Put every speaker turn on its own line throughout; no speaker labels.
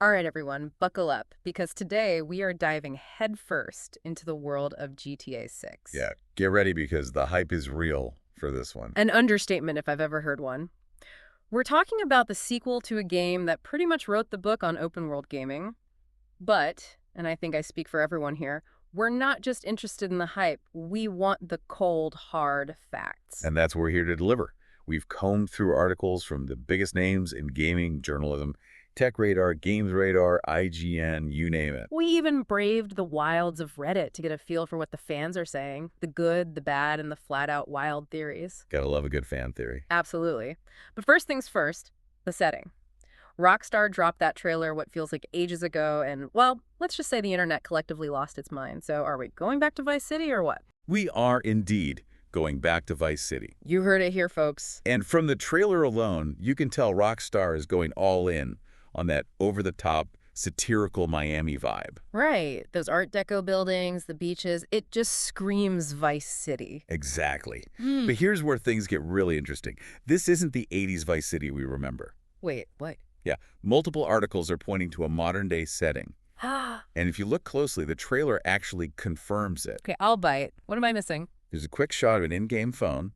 All right, everyone, buckle up because today we are diving headfirst into the world of GTA 6.
Yeah, get ready because the hype is real for this one.
An understatement if I've ever heard one. We're talking about the sequel to a game that pretty much wrote the book on open world gaming. But, and I think I speak for everyone here, we're not just interested in the hype. We want the cold, hard facts.
And that's what we're here to deliver. We've combed through articles from the biggest names in gaming journalism, Tech Radar, Games Radar, IGN, you name it.
We even braved the wilds of Reddit to get a feel for what the fans are saying, the good, the bad, and the flat out wild theories.
Gotta love a good fan theory.
Absolutely. But first things first, the setting. Rockstar dropped that trailer what feels like ages ago, and, well, let's just say the internet collectively lost its mind. So are we going back to Vice City or what?
We are indeed going back to Vice City.
You heard it here, folks.
And from the trailer alone, you can tell Rockstar is going all in on that over-the-top, satirical Miami vibe.
Right. Those Art Deco buildings, the beaches, it just screams Vice City.
Exactly.
Hmm.
But here's where things get really interesting. This isn't the 80s Vice City we remember.
Wait, what?
Yeah, multiple articles are pointing to a modern-day setting.
Ah.
And if you look closely, the trailer actually confirms it.
Okay, I'll bite. What am I missing?
There's a quick shot of an in-game phone,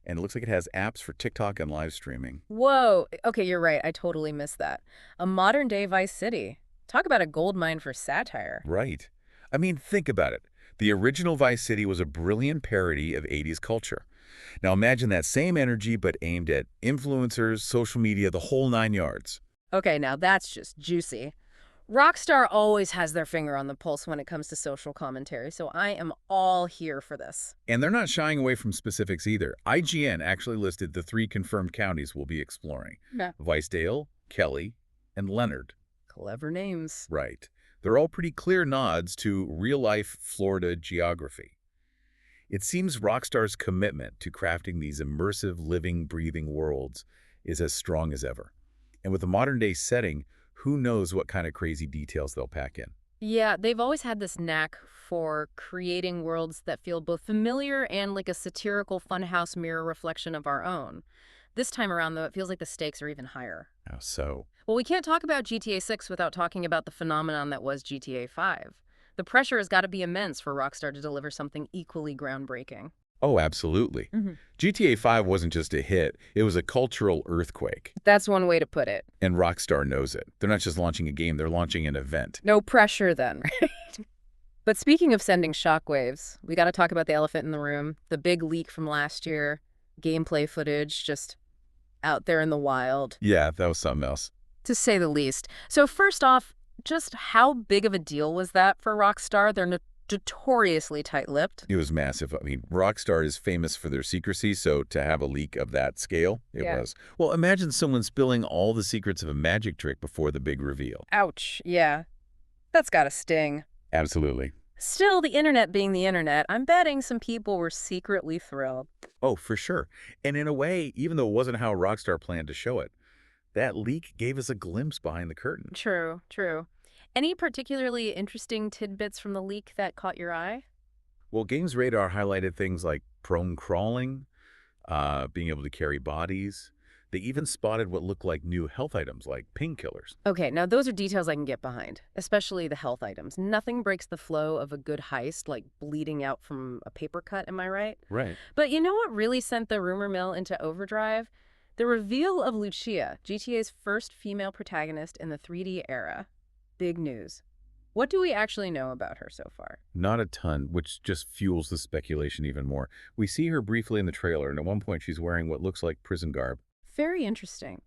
and it looks like it has apps for TikTok and live streaming.
Whoa. Okay, you're right. I totally missed that. A modern day Vice City. Talk about a gold mine for satire.
Right. I mean, think about it. The original Vice City was a brilliant parody of 80s culture. Now imagine that same energy, but aimed at influencers, social media, the whole nine yards.
Okay, now that's just juicy. Rockstar always has their finger on the pulse when it comes to social commentary, so I am all here for this.
And they're not shying away from specifics either. IGN actually listed the 3 confirmed counties we'll be exploring.
Yeah.
Vicedale, Kelly, and Leonard.
Clever names.
Right. They're all pretty clear nods to real-life Florida geography. It seems Rockstar's commitment to crafting these immersive, living, breathing worlds is as strong as ever. And with a modern-day setting, who knows what kind of crazy details they'll pack in.
Yeah, they've always had this knack for creating worlds that feel both familiar and like a satirical funhouse mirror reflection of our own. This time around, though, it feels like the stakes are even higher.
How so?
Well, we can't talk about GTA 6 without talking about the phenomenon that was GTA 5. The pressure has got to be immense for Rockstar to deliver something equally groundbreaking.
Oh, absolutely.
Mhm.
GTA 5 wasn't just a hit, it was a cultural earthquake.
That's one way to put it.
And Rockstar knows it. They're not just launching a game, they're launching an event.
No pressure then. But speaking of sending shockwaves, we got to talk about the elephant in the room, the big leak from last year, gameplay footage just out there in the wild,
Yeah, that was something else.
to say the least. So first off, just how big of a deal was that for Rockstar? They're notoriously tight-lipped.
It was massive. I mean, Rockstar is famous for their secrecy, so to have a leak of that scale, it
Yeah.
was. Well, imagine someone spilling all the secrets of a magic trick before the big reveal.
Ouch, yeah. That's gotta sting.
Absolutely.
Still, the internet being the internet, I'm betting some people were secretly thrilled.
Oh, for sure. And in a way, even though it wasn't how Rockstar planned to show it, that leak gave us a glimpse behind the curtain.
True, true. Any particularly interesting tidbits from the leak that caught your eye?
Well, Games Radar highlighted things like prone crawling, being able to carry bodies. They even spotted what looked like new health items like painkillers.
Okay, now those are details I can get behind, especially the health items. Nothing breaks the flow of a good heist like bleeding out from a paper cut, am I right?
Right.
But you know what really sent the rumor mill into overdrive? The reveal of Lucia, GTA's first female protagonist in the 3D era. Big news. What do we actually know about her so far?
Not a ton, which just fuels the speculation even more. We see her briefly in the trailer, and at one point she's wearing what looks like prison garb.
Very interesting.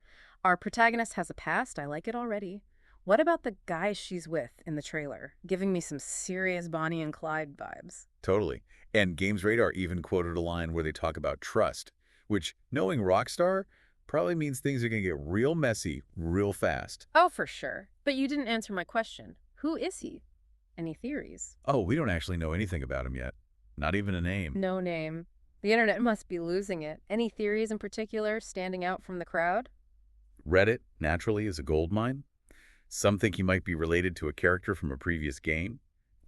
Our protagonist has a past. I like it already. What about the guy she's with in the trailer? Giving me some serious Bonnie and Clyde vibes.
Totally. And Games Radar even quoted a line where they talk about trust, which, knowing Rockstar, probably means things are going to get real messy real fast.
Oh, for sure. But you didn't answer my question. Who is he? Any theories?
Oh, we don't actually know anything about him yet. Not even a name.
No name. The internet must be losing it. Any theories in particular standing out from the crowd?
Reddit, naturally, is a gold mine. Some think he might be related to a character from a previous game.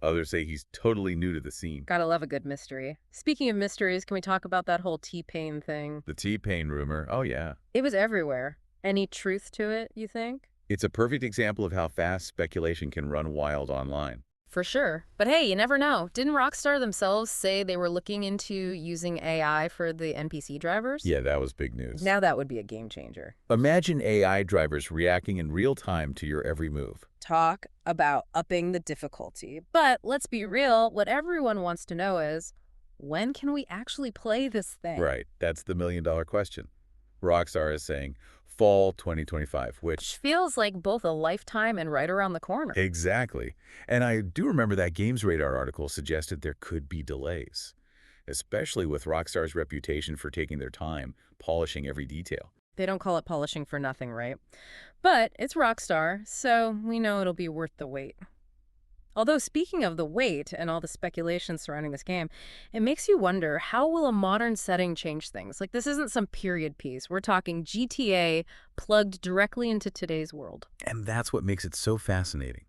Others say he's totally new to the scene.
Gotta love a good mystery. Speaking of mysteries, can we talk about that whole T-Pain thing?
The T-Pain rumor, oh yeah.
It was everywhere. Any truth to it, you think?
It's a perfect example of how fast speculation can run wild online.
For sure. But hey, you never know. Didn't Rockstar themselves say they were looking into using AI for the NPC drivers?
Yeah, that was big news.
Now that would be a game changer.
Imagine AI drivers reacting in real time to your every move.
Talk about upping the difficulty. But let's be real, what everyone wants to know is, when can we actually play this thing?
Right, that's the million-dollar question. Rockstar is saying fall 2025,
Which
which
feels like both a lifetime and right around the corner.
exactly. And I do remember that Games Radar article suggested there could be delays, especially with Rockstar's reputation for taking their time, polishing every detail.
They don't call it polishing for nothing, right? But it's Rockstar, so we know it'll be worth the wait. Although speaking of the wait and all the speculation surrounding this game, it makes you wonder, how will a modern setting change things? Like, this isn't some period piece. We're talking GTA plugged directly into today's world.
And that's what makes it so fascinating.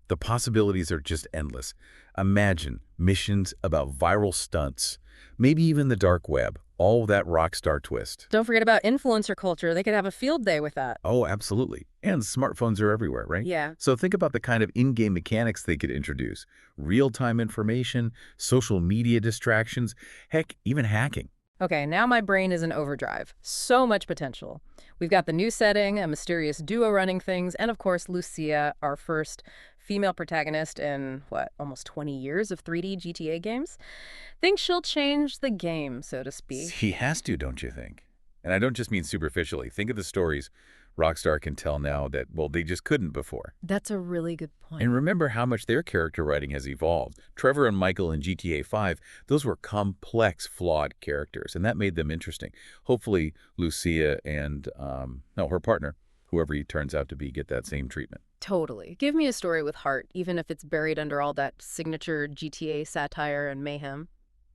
The possibilities are just endless. Imagine missions about viral stunts, maybe even the dark web, all with that Rockstar twist.
Don't forget about influencer culture. They could have a field day with that.
Oh, absolutely. And smartphones are everywhere, right?
Yeah.
So think about the kind of in-game mechanics they could introduce. Real-time information, social media distractions, heck, even hacking.
Okay, now my brain is in overdrive. So much potential. We've got the new setting, a mysterious duo running things, and of course, Lucia, our first female protagonist in, what, almost 20 years of 3D GTA games? Think she'll change the game, so to speak.
He has to, don't you think? And I don't just mean superficially. Think of the stories Rockstar can tell now that, well, they just couldn't before.
That's a really good point.
And remember how much their character writing has evolved. Trevor and Michael in GTA 5, those were complex, flawed characters, and that made them interesting. Hopefully, Lucia and, no, her partner, whoever he turns out to be, get that same treatment.
Totally. Give me a story with heart, even if it's buried under all that signature GTA satire and mayhem.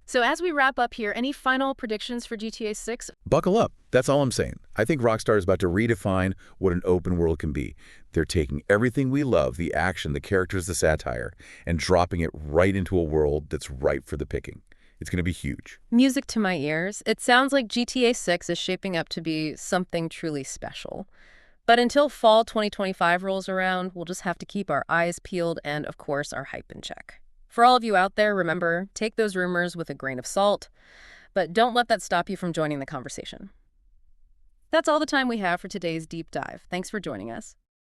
So as we wrap up here, any final predictions for GTA 6?
Buckle up. That's all I'm saying. I think Rockstar is about to redefine what an open world can be. They're taking everything we love, the action, the characters, the satire, and dropping it right into a world that's ripe for the picking. It's going to be huge.
Music to my ears. It sounds like GTA 6 is shaping up to be something truly special. But until fall 2025 rolls around, we'll just have to keep our eyes peeled and, of course, our hype in check. For all of you out there, remember, take those rumors with a grain of salt, but don't let that stop you from joining the conversation. That's all the time we have for today's deep dive. Thanks for joining us.